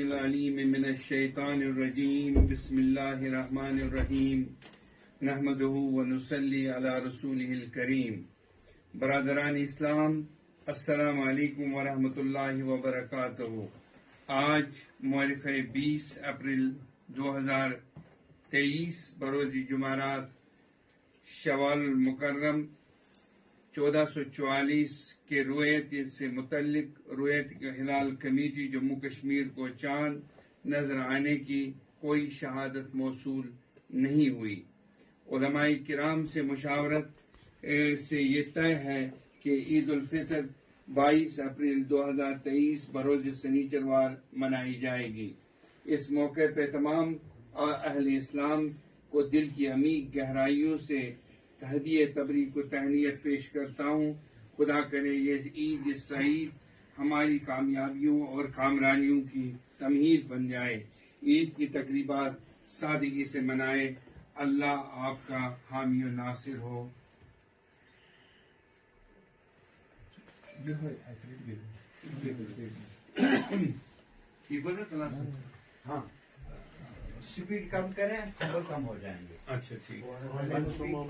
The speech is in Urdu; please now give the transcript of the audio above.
العلیم من الشیطان الرجیم بسم اللہ الرحمن الرحیم نحمدہ ونصلی علی رسولہ الکریم۔ برادران اسلام، السلام علیکم ورحمۃ اللہ وبرکاتہ۔ آج مورخ 20 اپریل 2023 بروز جمعرات شوال المکرم 1444 کے رویت سے متعلق رویت ہلال کمیٹی جموں کشمیر کو چاند نظر آنے کی کوئی شہادت موصول نہیں ہوئی۔ علماء کرام سے مشاورت سے یہ طے ہے کہ عید الفطر 22 اپریل 2023 بروز سنیچروار منائی جائے گی۔ اس موقع پہ تمام اہل اسلام کو دل کی عمیق گہرائیوں سے تہدیہ تبریک و تہنیت پیش کرتا ہوں۔ خدا کرے یہ عید سعید ہماری کامیابیوں اور کامرانیوں کی تمہید بن جائے۔ عید کی تقریبات سادگی سے منائے۔ اللہ آپ کا حامی و ناصر ہو۔ ہاں، اسپیڈ کم کریں تو کم ہو جائیں گے۔ اچھا ٹھیک۔